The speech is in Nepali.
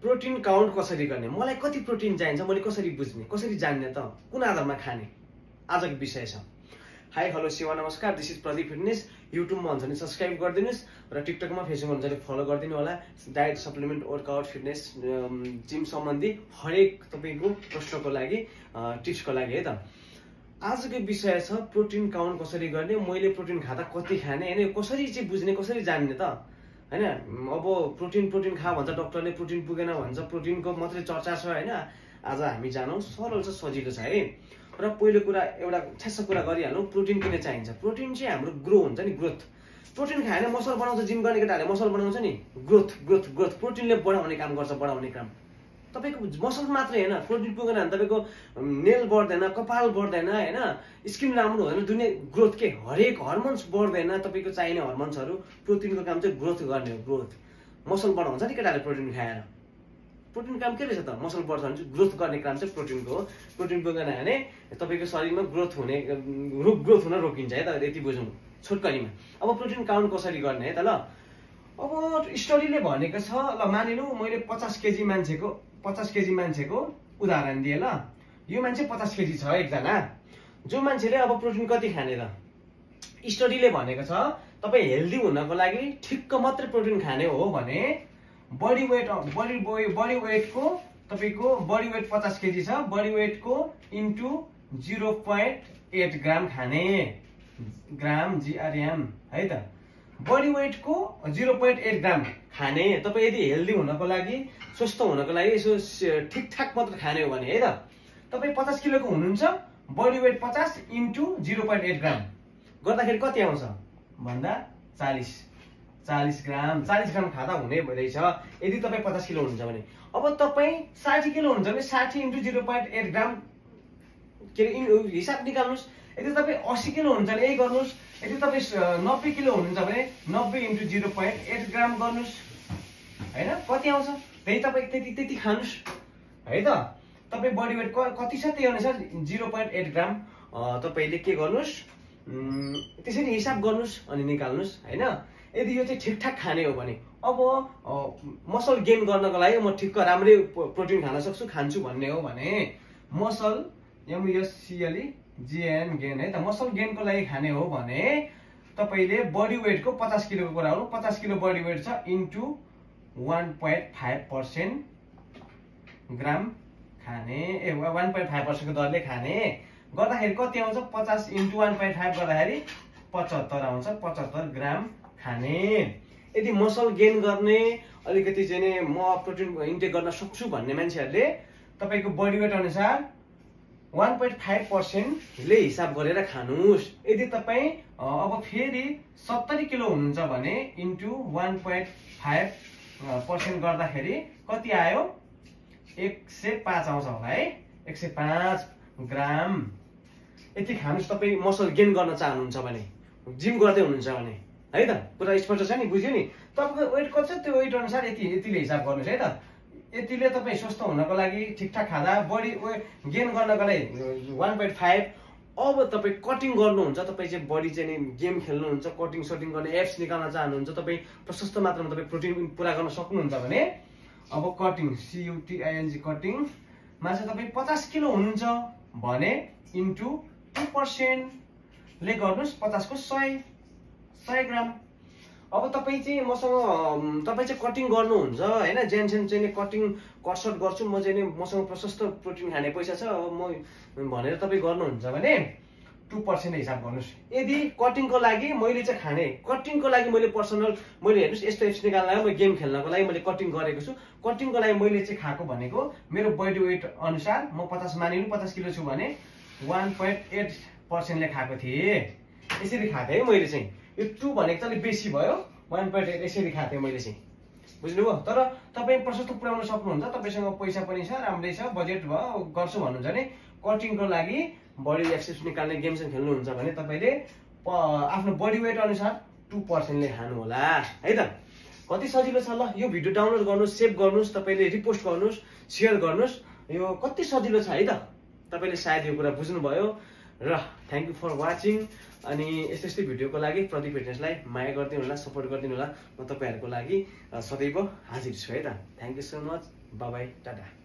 प्रोटिन काउन्ट कसरी गर्ने, मलाई कति प्रोटिन चाहिन्छ मैले कसरी बुझ्ने, कसरी जान्ने त, कुन आधारमा खाने, आजको विषय छ। हाई हेलो सेवा नमस्कार, दिस इज प्रदीप फिटनेस। युट्युबमा हुन्छ भने सब्सक्राइब गरिदिनुहोस् र टिकटकमा फेसबुकमा हुन्छ भने फलो गरिदिनु होला। Diet, supplement, workout, fitness, gym सम्बन्धी हरेक तपाईँको प्रश्नको लागि, टिप्सको लागि है त। आजको विषय छ प्रोटिन काउन्ट कसरी गर्ने, मैले प्रोटिन खाँदा कति खाने होइन, कसरी चाहिँ बुझ्ने, कसरी जान्ने त होइन। अब प्रोटिन खा भन्छ डक्टरले, प्रोटिन पुगेन भन्छ, प्रोटिनको मात्रै चर्चा छ होइन। आज हामी जानौँ, सरल छ, सजिलो छ है। र पहिलो कुरा एउटा छ्यास्स कुरा गरिहालौँ, प्रोटिन किन चाहिन्छ। प्रोटिन चाहिँ हाम्रो ग्रो हुन्छ नि, ग्रोथ। प्रोटिन खाएर मसल बनाउँछ, जिम गर्ने केटाहरूले मसल बनाउँछ नि, ग्रोथ ग्रोथ ग्रोथ प्रोटिनले बढाउने काम गर्छ, बढाउने काम। तपाईँको मसल मात्रै होइन, प्रोटिन पुगेन भने तपाईँको नेल बढ्दैन, कपाल बढ्दैन होइन, स्किन राम्रो हुँदैन, दुनियाँ ग्रोथ के हरेक हर्मोन्स बढ्दैन, तपाईँको चाहिने हर्मोन्सहरू। प्रोटिनको काम चाहिँ ग्रोथ गर्ने हो, ग्रोथ। मसल बढाउँछ नि केटाहरूले प्रोटिन खाएर। प्रोटिन काम के रहेछ त, मसल बढ्छ भने चाहिँ ग्रोथ गर्ने काम चाहिँ प्रोटिनको हो। प्रोटिन पुगेन भने तपाईँको शरीरमा ग्रोथ हुन रोकिन्छ है त, यति बुझौँ छोटकरीमा। अब प्रोटिन काउन्ट कसरी गर्ने है त ल। अब स्टडीले भनेको छ, ल मानिलिउँ मैले 50 केजी मान्छेको उदाहरण दिएँ ल। यो मान्छे 50 केजी छ एकजना, जो मान्छेले अब प्रोटिन कति खाने त। स्टडीले भनेको छ तपाईँ हेल्दी हुनको लागि ठिक्क मात्रै प्रोटिन खाने हो भने बडी वेटको तपाईँको बडी वेट 50 केजी छ, बडी वेटको इन्टु 0.8 ग्राम खाने, ग्राम GRM है त। बडी वेटको 0.8 ग्राम खाने। तपाईँ यदि हेल्दी हुनको लागि, स्वस्थ हुनको लागि यसो ठिकठाक मात्र खाने हो भने है त। तपाईँ 50 किलोको हुनुहुन्छ, बडी वेट 50 इन्टु 0.8 ग्राम गर्दाखेरि कति आउँछ भन्दा 40 ग्राम खाँदा हुने रहेछ यदि तपाईँ 50 किलो हुनुहुन्छ भने। अब तपाईँ 60 किलो हुनुहुन्छ भने 60 इन्टु 0.8 ग्राम के अरे हिसाब निकाल्नुहोस्। यदि तपाईँ 80 किलो हुनुहुन्छ भने यही गर्नुहोस्। यदि तपाईँ 90 किलो हुनुहुन्छ भने 90 इन्टु 0.8 ग्राम गर्नुहोस् होइन, कति आउँछ त्यही तपाईँ त्यति खानुहोस् है त। तपाईँ बडी वेट कति छ त्यही अनुसार 0.8 ग्राम तपाईँले के गर्नुहोस्, त्यसरी हिसाब गर्नुहोस् अनि निकाल्नुहोस् होइन। यदि यो चाहिँ ठिकठाक खाने हो भने, अब मसल गेन गर्नको लागि म ठिक्क राम्रै प्रोटिन खान्छु भन्ने हो भने मसल MUSCLE GN गेन है त। मसल गेनको लागि खाने हो भने तपाईँले बडी वेटको 50 किलोको कुरा हो, 50 किलो बडी वेट छ इन्टु 1.5% ग्राम खाने, 1.5% को दरले खाने गर्दाखेरि कति आउँछ, 50 इन्टु 1.5 गर्दाखेरि 75 आउँछ, 75 ग्राम खाने। यदि मसल गेन गर्ने अलिकति चाहिँ म प्रोटिन इन्टेक गर्न सक्छु भन्ने मान्छेहरूले तपाईँको बडी वेट अनुसार 1.5% ले हिसाब गरेर खानुहोस्। यदि तपाईँ अब फेरि 70 किलो हुनुहुन्छ भने इन्टु 1.5% गर्दाखेरि कति आयो, 105 आउँछ होला है, 105 ग्राम यति खानुहोस्। तपाईँ मसल गेन गर्न चाहनुहुन्छ भने, जिम गर्दै हुनुहुन्छ भने है त, पुरा स्पष्ट छ नि, बुझ्यो नि। तपाईँको वेट कति छ त्यो वेट अनुसार यतिले हिसाब गर्नुहोस् है त। यतिले तपाईँ स्वस्थ हुनको लागि ठिकठाक खाँदा, बडी वेट गेन गर्नको लागि 1.5। अब तपाईँ कटिङ गर्नुहुन्छ, तपाईँ चाहिँ बडी चाहिँ गेम खेल्नुहुन्छ, कटिङ गर्ने, एप्स निकाल्न चाहनुहुन्छ, तपाईँ प्रशस्त मात्रामा तपाईँ प्रोटिन पुरा गर्न सक्नुहुन्छ भने अब कटिङ CUTING कटिङमा चाहिँ तपाईँ 50 किलो हुनुहुन्छ भने इन्टु 2% ले गर्नुहोस्, 50 को 100 ग्राम। अब तपाईँ चाहिँ मसँग कटिङ गर्नुहुन्छ होइन, जेनसेन चाहिँ कटिङ कटसट गर्छु म चाहिँ मसँग प्रशस्त प्रोटिन खाने पैसा छ अब म भनेर तपाईँ गर्नुहुन्छ भने 2% हिसाब गर्नुहोस्। यदि कटिङको लागि मैले चाहिँ खाने, कटिङको लागि मैले हेर्नुहोस् यस्तो एप्स निकाल्न म गेम खेल्नको लागि मैले कटिङ गरेको छु। कटिङको लागि मैले चाहिँ खाएको भनेको मेरो बडी वेट अनुसार म 50 किलो छु भने 1.8% ले खाएको थिएँ, यसरी खाएको है मैले चाहिँ। यो 2 भनेको चाहिँ अलिक बेसी भयो, 1.8 यसरी खाएको थिएँ मैले चाहिँ, बुझ्नुभयो। तर तपाईँ प्रशस्त पुर्याउन सक्नुहुन्छ, तपाईँसँग पैसा पनि छ, राम्रै छ, बजेट भयो, गर्छु भन्नुहुन्छ भने कटिङको लागि बडी एक्सर्साइज निकाल्ने, गेम्स खेल्नुहुन्छ भने तपाईँले आफ्नो बडी वेट अनुसार 2% ले खानु होला है त। कति सजिलो छ ल। यो भिडियो डाउनलोड गर्नुहोस्, सेभ गर्नुहोस्, तपाईँले रिपोस्ट गर्नुहोस्, सेयर गर्नुहोस्। यो कति सजिलो छ है त। तपाईँले सायद यो कुरा बुझ्नुभयो र थ्याङ्क यू फर वाचिङ। अनि यस्तै भिडियोको लागि प्रदीप फिटनेसलाई माया गरिदिनु होला, सपोर्ट गरिदिनु होला। म तपाईँहरूको लागि सदैव हाजिर छु है त। Thank you so much. By Tata.